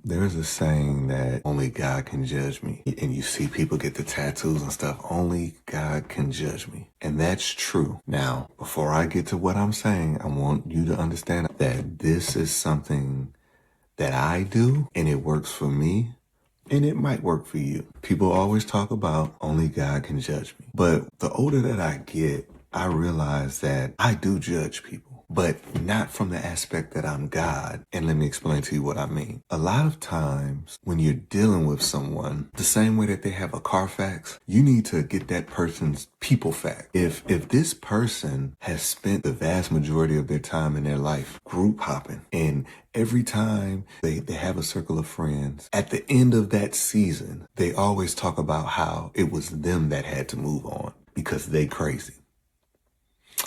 There's a saying that only God can judge me. And you see people get the tattoos and stuff. Only God can judge me. And that's true. Now, before I get to what I'm saying, I want you to understand that this is something that I do and it works for me. And it might work for you. People always talk about only God can judge me. But the older that I get, I realize that I do judge people, but not from the aspect that I'm God. And let me explain to you what I mean. A lot of times when you're dealing with someone, the same way that they have a Carfax, you need to get that person's people fact. If this person has spent the vast majority of their time in their life group hopping, and every time they have a circle of friends, at the end of that season, they always talk about how it was them that had to move on because they crazy.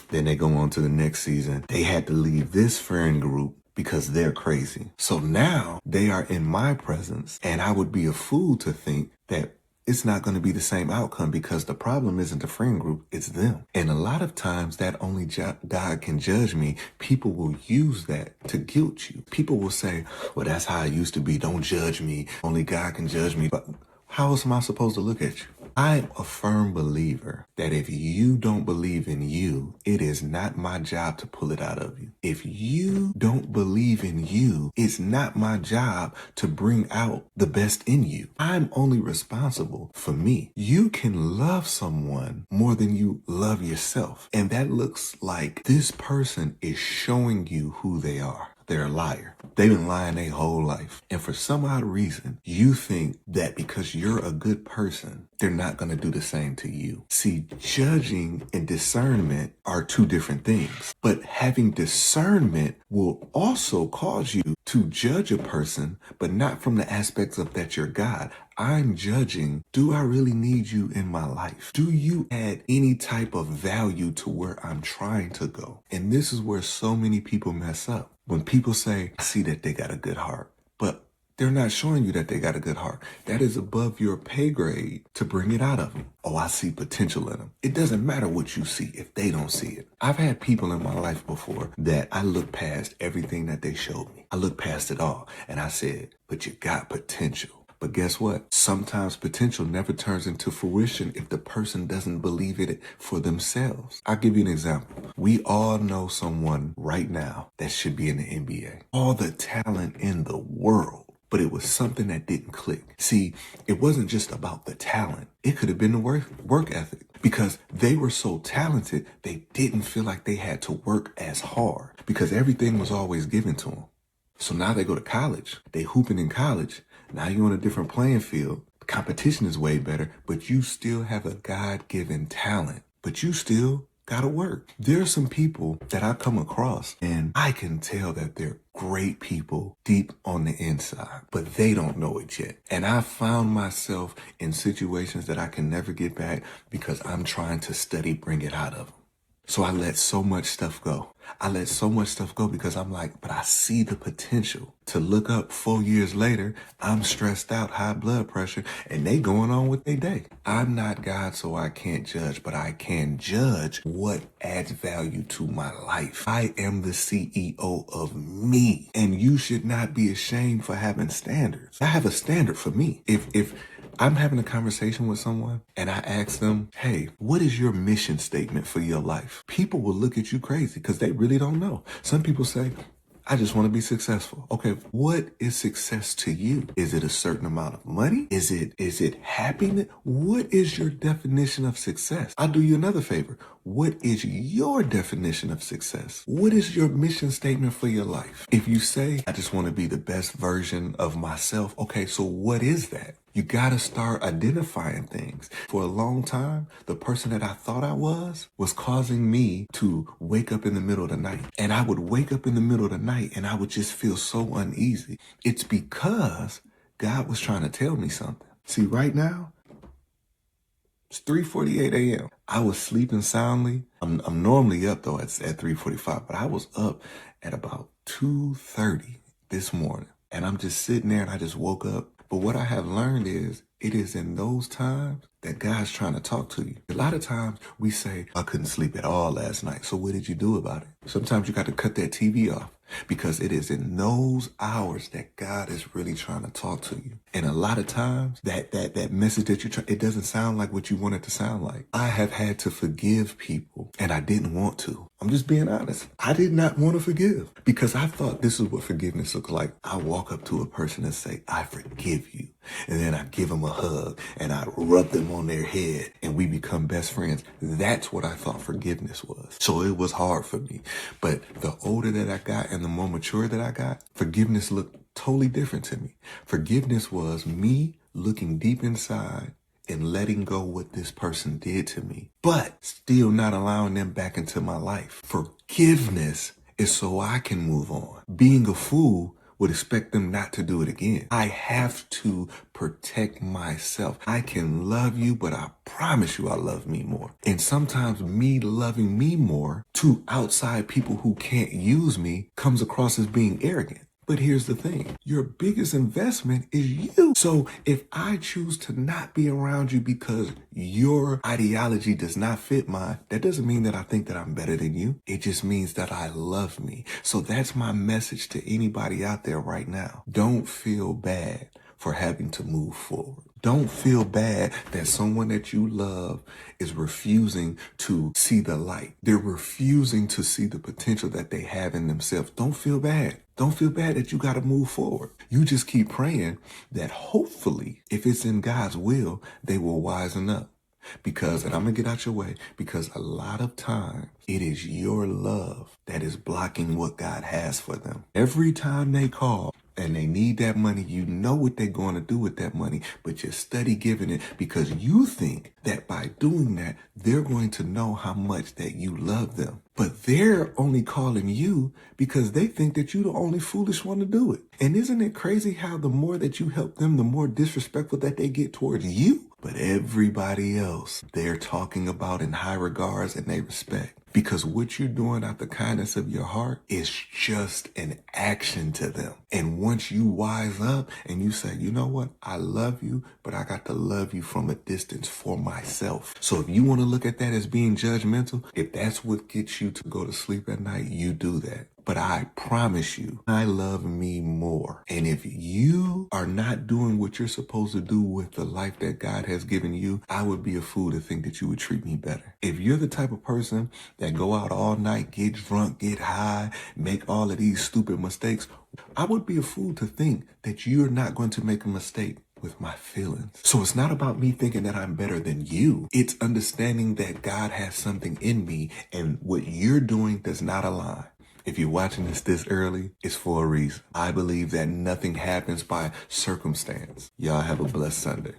Then they go on to the next season. They had to leave this friend group because they're crazy. So now they are in my presence, and I would be a fool to think that it's not going to be the same outcome because the problem isn't the friend group, it's them. And a lot of times that only God can judge me, people will use that to guilt you. People will say, well, that's how I used to be. Don't judge me. Only God can judge me. But how else am I supposed to look at you? I'm a firm believer that if you don't believe in you, it is not my job to pull it out of you. If you don't believe in you, it's not my job to bring out the best in you. I'm only responsible for me. You can love someone more than you love yourself. And that looks like this person is showing you who they are. They're a liar. They've been lying their whole life. And for some odd reason, you think that because you're a good person, they're not going to do the same to you. See, judging and discernment are two different things. But having discernment will also cause you to judge a person, but not from the aspects of that you're God. I'm judging, do I really need you in my life? Do you add any type of value to where I'm trying to go? And this is where so many people mess up. When people say, I see that they got a good heart, but they're not showing you that they got a good heart. That is above your pay grade to bring it out of them. Oh, I see potential in them. It doesn't matter what you see if they don't see it. I've had people in my life before that I looked past everything that they showed me. I looked past it all and I said, but you got potential. But guess what? Sometimes potential never turns into fruition if the person doesn't believe it for themselves. I'll give you an example. We all know someone right now that should be in the NBA. All the talent in the world. But it was something that didn't click. See, it wasn't just about the talent. It could have been the work ethic. Because they were so talented, they didn't feel like they had to work as hard. Because everything was always given to them. So now they go to college. They hooping in college. Now you're on a different playing field. The competition is way better, but you still have a God-given talent. But you still gotta work. There are some people that I come across and I can tell that they're great people deep on the inside, but they don't know it yet. And I found myself in situations that I can never get back because I'm trying to study, bring it out of them. So I let so much stuff go. I let so much stuff go because I'm like, but I see the potential. To look up 4 years later, I'm stressed out, high blood pressure, and they going on with their day. I'm not God, so I can't judge, but I can judge what adds value to my life. I am the CEO of me, and you should not be ashamed for having standards. I have a standard for me. If I'm having a conversation with someone and I ask them, hey, what is your mission statement for your life? People will look at you crazy because they really don't know. Some people say, I just want to be successful. Okay, what is success to you? Is it a certain amount of money? Is it happiness? What is your definition of success? I'll do you another favor. What is your definition of success? What is your mission statement for your life? If you say, I just want to be the best version of myself, okay, so what is that? You gotta start identifying things. For a long time, the person that I thought I was causing me to wake up in the middle of the night. And I would wake up in the middle of the night and I would just feel so uneasy. It's because God was trying to tell me something. See, right now, it's 3:48 a.m. I was sleeping soundly. I'm normally up though at 3:45, but I was up at about 2:30 this morning. And I'm just sitting there and I just woke up. But what I have learned is It is in those times that God's trying to talk to you. A lot of times we say, I couldn't sleep at all last night. So what did you do about it? Sometimes you got to cut that TV off, because it is in those hours that God is really trying to talk to you. And a lot of times that message that it doesn't sound like what you want it to sound like. I have had to forgive people and I didn't want to. I'm just being honest. I did not want to forgive because I thought this is what forgiveness looks like. I walk up to a person and say, I forgive you. And then I give them a hug and I rub them on their head and we become best friends. That's what I thought forgiveness was. So it was hard for me. But the older that I got and the more mature that I got, forgiveness looked totally different to me. Forgiveness was me looking deep inside and letting go what this person did to me, but still not allowing them back into my life. Forgiveness is so I can move on. Being a fool would expect them not to do it again. I have to protect myself. I can love you, but I promise you I love me more. And sometimes me loving me more to outside people who can't use me comes across as being arrogant. But here's the thing, your biggest investment is you. So if I choose to not be around you because your ideology does not fit mine, that doesn't mean that I think that I'm better than you. It just means that I love me. So that's my message to anybody out there right now. Don't feel bad for having to move forward. Don't feel bad that someone that you love is refusing to see the light. They're refusing to see the potential that they have in themselves. Don't feel bad. Don't feel bad that you got to move forward. You just keep praying that hopefully, if it's in God's will, they will wisen up. Because, and I'm going to get out your way, because a lot of times it is your love that is blocking what God has for them. Every time they call and they need that money, you know what they're going to do with that money, but you're steady giving it because you think that by doing that, they're going to know how much that you love them. But they're only calling you because they think that you're the only foolish one to do it. And isn't it crazy how the more that you help them, the more disrespectful that they get towards you? But everybody else, they're talking about in high regards and they respect. Because what you're doing out the kindness of your heart is just an action to them. And once you wise up and you say, you know what, I love you, but I got to love you from a distance for myself. So if you want to look at that as being judgmental, if that's what gets you to go to sleep at night, you do that. But I promise you, I love me more. And if you are not doing what you're supposed to do with the life that God has given you, I would be a fool to think that you would treat me better. If you're the type of person that go out all night, get drunk, get high, make all of these stupid mistakes, I would be a fool to think that you're not going to make a mistake with my feelings. So it's not about me thinking that I'm better than you. It's understanding that God has something in me and what you're doing does not align. If you're watching this early, it's for a reason. I believe that nothing happens by circumstance. Y'all have a blessed Sunday.